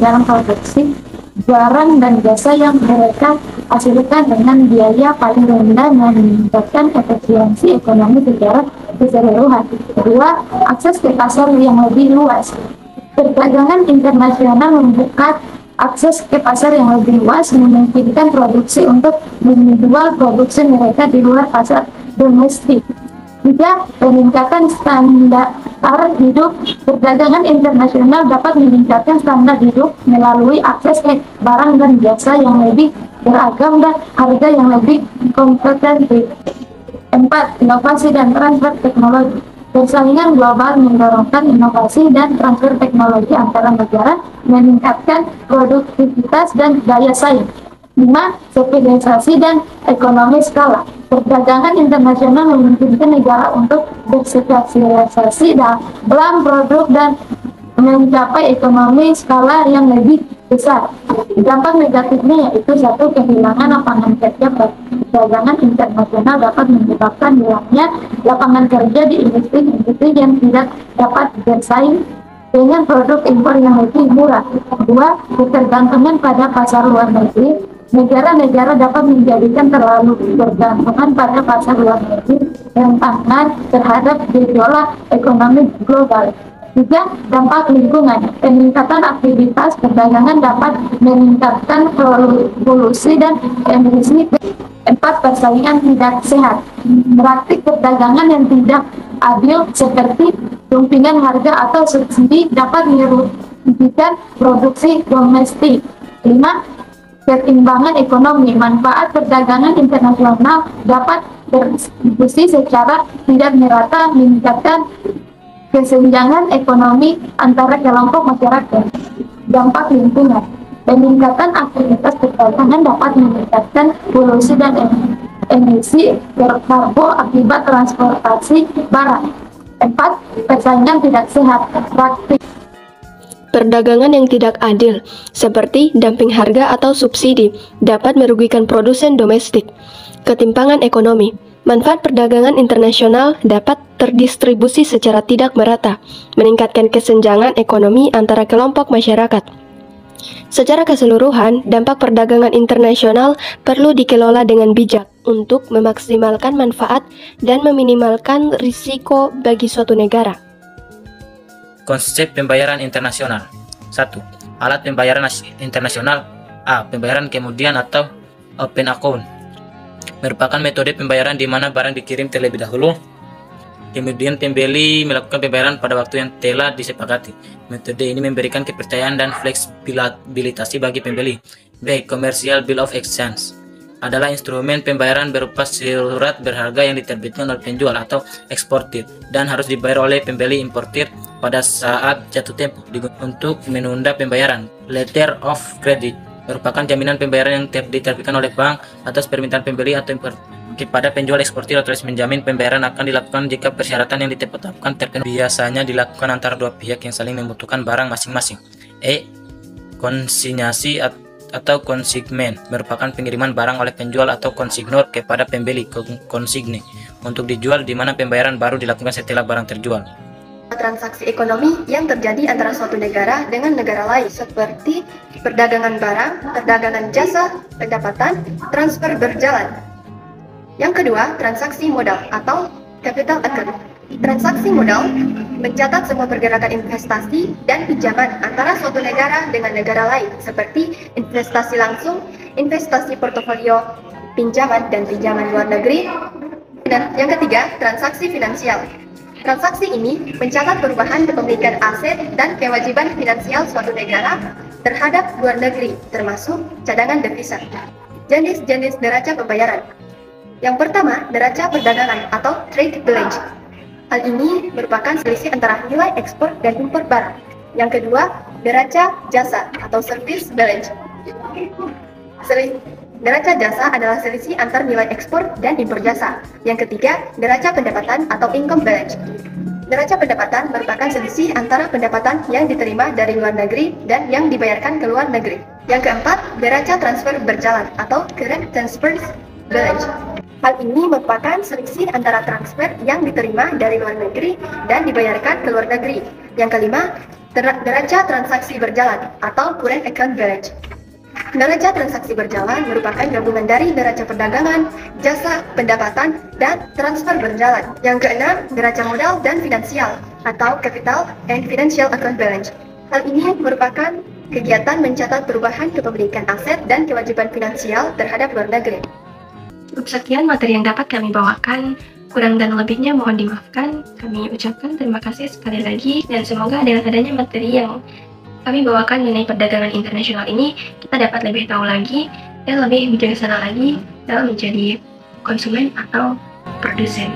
dalam produksi barang dan jasa yang mereka hasilkan dengan biaya paling rendah dan meningkatkan efisiensi ekonomi secara keseluruhan. Kedua, akses ke pasar yang lebih luas. Perdagangan internasional membuka akses ke pasar yang lebih luas, memungkinkan produksi untuk menjual produksi mereka di luar pasar domestik. Tiga, peningkatan standar hidup. Perdagangan internasional dapat meningkatkan standar hidup melalui akses ke barang dan jasa yang lebih beragam dan harga yang lebih kompetitif. Empat, inovasi dan transfer teknologi. Persaingan global mendorongkan inovasi dan transfer teknologi antara negara, meningkatkan produktivitas dan daya saing. 5. Spesialisasi dan ekonomi skala. Perdagangan internasional memungkinkan negara untuk berspesialisasi dalam produk dan mencapai ekonomi skala yang lebih besar. Dampak negatifnya yaitu satu, kehilangan lapangan kerja. Perdagangan internasional dapat menyebabkan hilangnya lapangan kerja di industri yang tidak dapat bersaing dengan produk impor yang lebih murah. Dua, ketergantungan pada pasar luar negeri. Negara-negara dapat menjadikan terlalu bergantungan pada pasar luar negeri rentan terhadap gejolak ekonomi global. Tiga, dampak lingkungan. Peningkatan aktivitas perdagangan dapat meningkatkan polusi dan emisi. Empat, persaingan tidak sehat. Praktik perdagangan yang tidak adil seperti dumpingan harga atau subsidi dapat merugikan produksi domestik. Lima, ketimbangan ekonomi. Manfaat perdagangan internasional dapat berdistribusi secara tidak merata, meningkatkan kesenjangan ekonomi antara kelompok masyarakat. Dampak lingkungan. Peningkatan aktivitas perdagangan dapat meningkatkan polusi dan emisi karbon akibat transportasi barang. Empat, persaingan tidak sehat. Praktik perdagangan yang tidak adil, seperti dumping harga atau subsidi, dapat merugikan produsen domestik. Ketimpangan ekonomi. Manfaat perdagangan internasional dapat terdistribusi secara tidak merata, meningkatkan kesenjangan ekonomi antara kelompok masyarakat. Secara keseluruhan, dampak perdagangan internasional perlu dikelola dengan bijak untuk memaksimalkan manfaat dan meminimalkan risiko bagi suatu negara. Konsep pembayaran internasional. 1. Alat pembayaran internasional. A. Pembayaran kemudian atau open account. Merupakan metode pembayaran di mana barang dikirim terlebih dahulu, kemudian pembeli melakukan pembayaran pada waktu yang telah disepakati. Metode ini memberikan kepercayaan dan fleksibilitas bagi pembeli. B. Commercial Bill of Exchange adalah instrumen pembayaran berupa surat berharga yang diterbitkan oleh penjual atau eksportir dan harus dibayar oleh pembeli importir pada saat jatuh tempo untuk menunda pembayaran. Letter of Credit merupakan jaminan pembayaran yang diterbitkan oleh bank atas permintaan pembeli atau kepada penjual eksportir atau menjamin pembayaran akan dilakukan jika persyaratan yang ditetapkan terpenuhi. Biasanya dilakukan antara dua pihak yang saling membutuhkan barang masing-masing. E. Konsinyasi atau konsigmen merupakan pengiriman barang oleh penjual atau konsignor kepada pembeli konsigne untuk dijual, di mana pembayaran baru dilakukan setelah barang terjual. Transaksi ekonomi yang terjadi antara suatu negara dengan negara lain seperti perdagangan barang, perdagangan jasa, pendapatan, transfer berjalan. Yang kedua, transaksi modal atau capital account. Transaksi modal mencatat semua pergerakan investasi dan pinjaman antara suatu negara dengan negara lain seperti investasi langsung, investasi portofolio, pinjaman dan pinjaman luar negeri. Dan yang ketiga, transaksi finansial. Transaksi ini mencatat perubahan kepemilikan aset dan kewajiban finansial suatu negara terhadap luar negeri, termasuk cadangan devisa. Jenis-jenis neraca pembayaran. Yang pertama, neraca perdagangan atau trade balance. Hal ini merupakan selisih antara nilai ekspor dan impor barang. Yang kedua, neraca jasa atau service balance. Neraca jasa adalah selisih antar nilai ekspor dan impor jasa. Yang ketiga, neraca pendapatan atau income balance. Neraca pendapatan merupakan selisih antara pendapatan yang diterima dari luar negeri dan yang dibayarkan ke luar negeri. Yang keempat, neraca transfer berjalan atau current transfers balance. Hal ini merupakan selisih antara transfer yang diterima dari luar negeri dan dibayarkan ke luar negeri. Yang kelima, neraca transaksi berjalan atau current account balance. Neraca transaksi berjalan merupakan gabungan dari neraca perdagangan, jasa, pendapatan, dan transfer berjalan. Yang keenam, neraca modal dan finansial atau capital and financial account balance. Hal ini merupakan kegiatan mencatat perubahan kepemilikan aset dan kewajiban finansial terhadap luar negeri. Cukup sekian materi yang dapat kami bawakan. Kurang dan lebihnya mohon dimaafkan. Kami ucapkan terima kasih sekali lagi, dan semoga dengan adanya materi yang kami bawakan mengenai perdagangan internasional ini, kita dapat lebih tahu lagi dan lebih bijaksana lagi dalam menjadi konsumen atau produsen.